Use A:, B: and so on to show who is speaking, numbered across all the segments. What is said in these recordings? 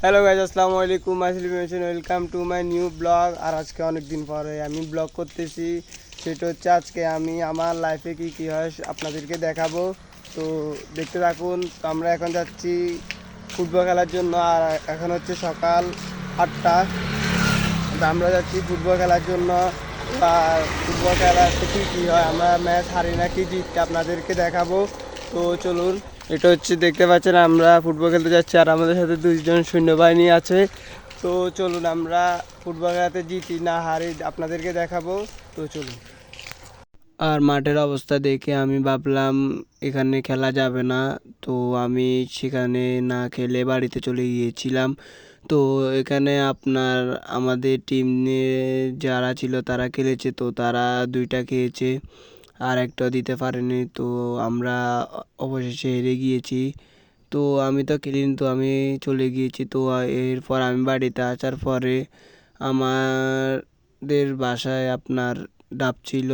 A: Hello guys, আসসালামু আলাইকুম। Welcome to my new blog. আর আজকে অনেক দিন পরে আমি ব্লগ করতেছি। সেটা হচ্ছে আজকে আমি আমার লাইফে কী হয় আপনাদেরকে দেখাবো। তো দেখতে থাকুন। তো আমরা এখন যাচ্ছি ফুটবল খেলার জন্য। আর এখন হচ্ছে সকাল 8টা। তো আমরা যাচ্ছি ফুটবল খেলার জন্য। আর ফুটবল খেলাতে কী হয়, আমরা ম্যাচ হারি না কি জিততে আপনাদেরকে দেখাবো। তো চলুন। এটা হচ্ছে দেখতে পাচ্ছেন আমরা ফুটবল খেলতে যাচ্ছি, আর আমাদের সাথে 2জন সৈন্যবাহিনী আছে। তো চলুন আমরা ফুটবল খেলাতে জিতি না হারি আপনাদেরকে দেখাবো। তো চলুন। আর মাঠের অবস্থা দেখে আমি ভাবলাম এখানে খেলা যাবে না। তো আমি সেখানে না খেলে বাড়িতে চলে গিয়েছিলাম। তো এখানে আপনার আমাদের টিম যারা ছিল তারা খেলেছে, তো তারা 2টা খেয়েছে, আর একটা দিতে পারেনি। তো আমরা অবশেষে হেরে গিয়েছি। তো আমি তো খেলিনি, তো আমি চলে গিয়েছি। তো এরপর আমি বাড়িতে আসার পরে আমাদের বাসায় আপনার ডাব ছিল,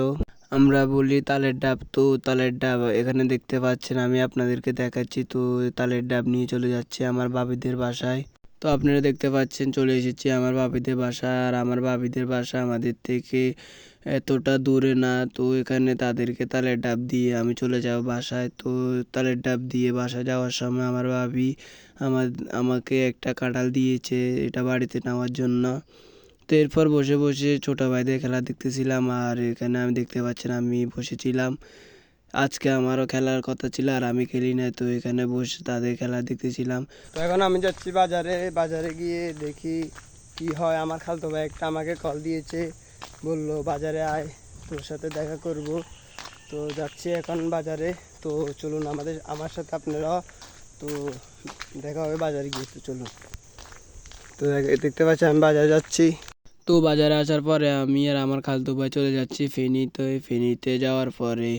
A: আমরা বলি তালের ডাব। তো তালের ডাব এখানে দেখতে পাচ্ছেন, আমি আপনাদেরকে দেখাচ্ছি। তো তালের ডাব নিয়ে চলে যাচ্ছে আমার ভাবিদের বাসায়। তো আপনারা দেখতে পাচ্ছেন চলে এসেছি আমার ভাবিদের বাসা। আর আমার ভাবিদের বাসা আমাদের থেকে এতটা দূরে না। তো এখানে তাদেরকে তালের ডাব দিয়ে আমি চলে যাব বাসায়। তো তালের ডাব দিয়ে বাসা যাওয়ার সময় আমার ভাবি আমাকে একটা কাঁঠাল দিয়েছে এটা বাড়িতে নেওয়ার জন্য। তো এরপর বসে বসে ছোটো ভাইদের খেলা দেখতেছিলাম। আর এখানে আমি দেখতে পাচ্ছেন আমি বসেছিলাম। আজকে আমারও খেলার কথা ছিল আর আমি খেলি না, তো এখানে বসে তাদের খেলা দেখতেছিলাম। তো এখন আমি যাচ্ছি বাজারে গিয়ে দেখি কি হয়। আমার খালতো ভাই একটা আমাকে কল দিয়েছে, বললো বাজারে আয়, তোর সাথে দেখা করব। তো যাচ্ছি এখন বাজারে। তো চলুন আমার সাথে আপনারা। তো দেখা হবে বাজারে গিয়ে। তো চলুন। তো দেখতে পাচ্ছি আমি বাজারে যাচ্ছি। তো বাজারে আসার পরে আমি আর আমার খালতো ভাই চলে যাচ্ছি ফেনীতে। ফেনীতে যাওয়ার পরে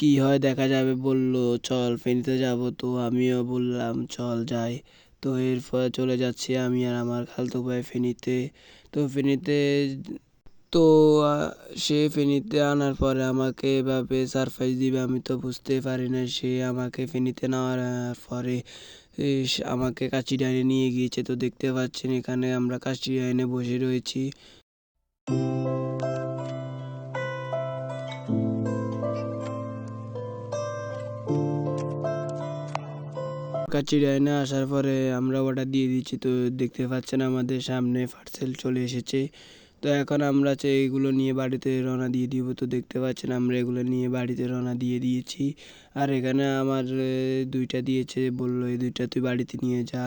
A: কি হয় দেখা যাবে, বললো চল ফেনীতে যাব। তো আমিও বললাম চল যাই। তো এরপর চলে যাচ্ছি আমি আর আমার খালতো ভাই ফেনীতে। তো ফেনীতে তো সে ফেনীতে আনার পরে আমাকে এভাবে সারপ্রাইজ দিবে আমি তো বুঝতে পারি না। সে আমাকে ফেনীতে নেওয়ার পরে আমাকে কাচিডাইনে নিয়ে গিয়েছে। তো দেখতে পাচ্ছেন এখানে আমরা কাচিডাইনে বসে রয়েছি। কাচিডাইনে আসার পরে আমরা অর্ডার দিয়ে দিচ্ছি। তো দেখতে পাচ্ছেন আমাদের সামনে পার্সেল চলে এসেছে। তো এখন আমরা এইগুলো নিয়ে বাড়িতে রওনা দিয়ে দিব। তো দেখতে পাচ্ছেন আমরা এগুলো নিয়ে বাড়িতে রওনা দিয়ে দিয়েছি। আর এখানে আমার 2টা দিয়েছে, বললো এই 2টা তুই বাড়িতে নিয়ে যা।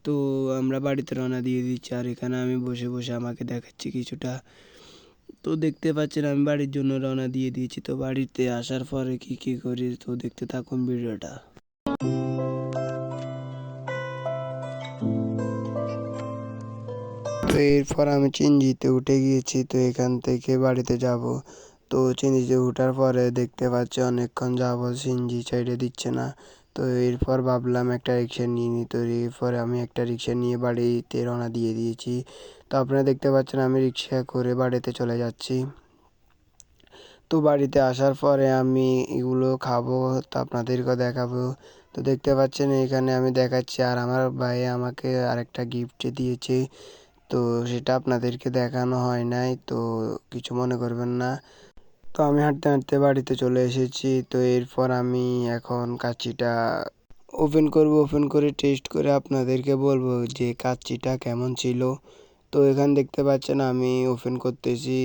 A: তো আমরা বাড়িতে রওনা দিয়ে দিচ্ছি। আর এখানে আমি বসে বসে আমাকে দেখাচ্ছি কিছুটা। তো দেখতে পাচ্ছেন আমি বাড়ির জন্য রওনা দিয়ে দিয়েছি। তো বাড়িতে আসার পরে কি করি তো দেখতে থাকুন ভিডিওটা। তো এরপর আমি চিনজিতে উঠে গিয়েছি। তো এখান থেকে বাড়িতে যাব। তো চিনজিতে ওঠার পরে দেখতে পাচ্ছি অনেকক্ষণ যাবো সিনজি ছেড়ে দিচ্ছে না। তো এরপর ভাবলাম একটা রিক্সা নিয়ে নিই। তো এরপরে আমি একটা রিক্সা নিয়ে বাড়িতে রওনা দিয়ে দিয়েছি। তো আপনারা দেখতে পাচ্ছেন আমি রিক্সা করে বাড়িতে চলে যাচ্ছি। তো বাড়িতে আসার পরে আমি এগুলো খাবো, তো আপনাদেরকেও দেখাবো। তো দেখতে পাচ্ছেন এখানে আমি দেখাচ্ছি, আর আমার ভাই আমাকে আরেকটা গিফট দিয়েছে। তো সেটা আপনাদেরকে দেখানো হয় নাই, তো কিছু মনে করবেন না। তো আমি হাঁটতে হাঁটতে বাড়িতে চলে এসেছি। তো এরপর আমি এখন কাচ্চিটা ওপেন করে টেস্ট করে আপনাদেরকে বলবো যে কাচ্চিটা কেমন ছিল। তো এখানে দেখতে পাচ্ছেন আমি ওপেন করতেছি।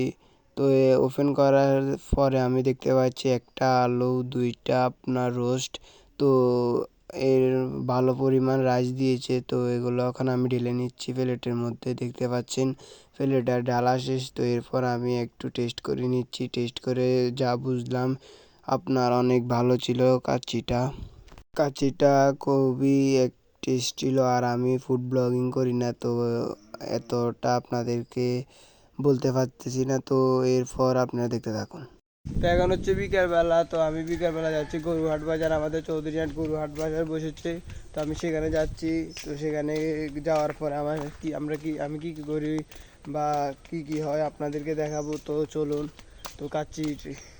A: তো ওপেন করার পরে আমি দেখতে পাচ্ছি একটা আলু, 2টা আপনার রোস্ট। তো এর ভালো পরিমাণ রাইস দিয়েছে। তো এগুলো এখন আমি ঢেলে নিচ্ছি প্লেটের মধ্যে। দেখতে পাচ্ছেন প্লেটটা ঢালা শেষ। তো এরপর আমি একটু টেস্ট করে নিচ্ছি। টেস্ট করে যা বুঝলাম আপনার অনেক ভালো ছিল কাচ্চিটা। কাচ্চিটা খুবই টেস্ট ছিল। আর আমি ফুড ব্লগিং করি না, তো এতটা আপনাদেরকে বলতে পারতেছি না। তো এরপর আপনারা দেখতে থাকুন। তো এখন হচ্ছে বিকালবেলা। তো আমি বিকালবেলা যাচ্ছি গরুহাট বাজার। আমাদের চৌধুরীহাট গরুহাট বাজার বসেছে। তো আমি সেখানে যাচ্ছি। তো সেখানে যাওয়ার পরে আমি কি করি বা কি হয় আপনাদেরকে দেখাবো। তো চলুন। তো কাচ্চি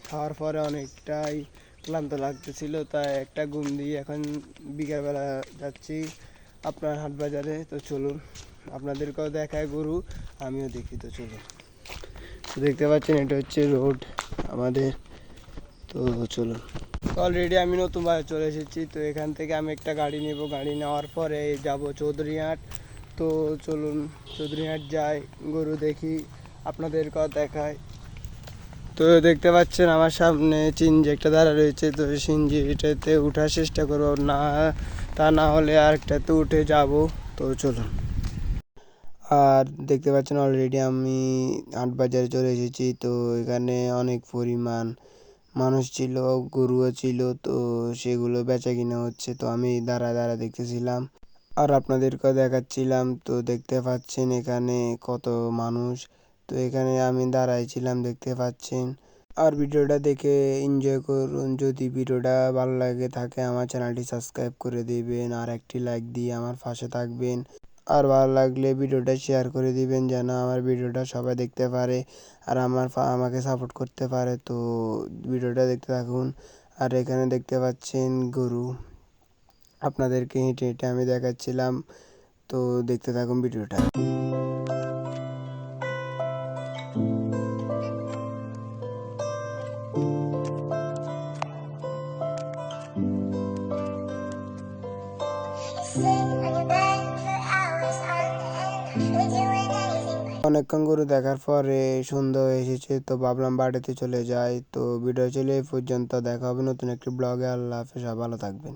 A: খাওয়ার পরে অনেকটাই ক্লান্ত লাগতেছিল, তাই একটা ঘুম দিয়ে এখন বিকালবেলা যাচ্ছি। আপনার হাট বাজারে। তো চলুন আপনাদেরকেও দেখায় গরু, আমিও দেখি। তো চলুন, তো দেখতে পাচ্ছেন এটা হচ্ছে রোড আমাদের। তো চলুন, অলরেডি আমি নতুন বাজার চলে এসেছি। তো এখান থেকে আমি একটা গাড়ি নেব, গাড়ি নেওয়ার পরে যাব চৌধুরীহাট। তো চলুন চৌধুরীহাট যাই, গরু দেখি, আপনাদেরকেও দেখায়। তো দেখতে পাচ্ছেন আমার সামনে সিএনজি একটা দাঁড়া রয়েছে। তো সিএনজিটাতে ওঠার চেষ্টা করবো, না তা না হলে আরেকটাতে উঠে যাব। তো চলুন, আর দেখতে পাচ্ছেন অলরেডি আমি হাট বাজারে চলে এসেছি। তো এখানে অনেক পরিমাণ মানুষ ছিল, গরুও ছিল। তো সেগুলো বেচা কিনা হচ্ছে। তো আমি দাঁড়া দাঁড়া দেখতেছিলাম আর আপনাদেরকেও দেখাচ্ছিলাম। তো দেখতে পাচ্ছেন এখানে কত মানুষ। তো এখানে আমি দাঁড়াইছিলাম, দেখতে পাচ্ছেন। আর ভিডিওটা দেখে এনজয় করুন। যদি ভিডিওটা ভালো লাগে থাকে আমার চ্যানেলটি সাবস্ক্রাইব করে দিবেন আর একটি লাইক দিয়ে আমার পাশে থাকবেন। আর ভালো লাগলে ভিডিওটা শেয়ার করে দিবেন যেন আমার ভিডিওটা সবাই দেখতে পারে আর আমাকে সাপোর্ট করতে পারে। তো ভিডিওটা দেখতে থাকুন। আর এখানে দেখতে পাচ্ছেন গরু, আপনাদেরকে হেঁটে হেঁটে আমি দেখাচ্ছিলাম। তো দেখতে থাকুন ভিডিওটা। অনেকক্ষণ গরু দেখার পরে সন্ধ্যা হয়ে এসেছে। তো ভাবলাম বাড়িতে চলে যাই। তো ভিডিও চলে এই পর্যন্ত, দেখা হবে নতুন একটি ব্লগে। আল্লাহ হাফেজ, ভালো থাকবেন।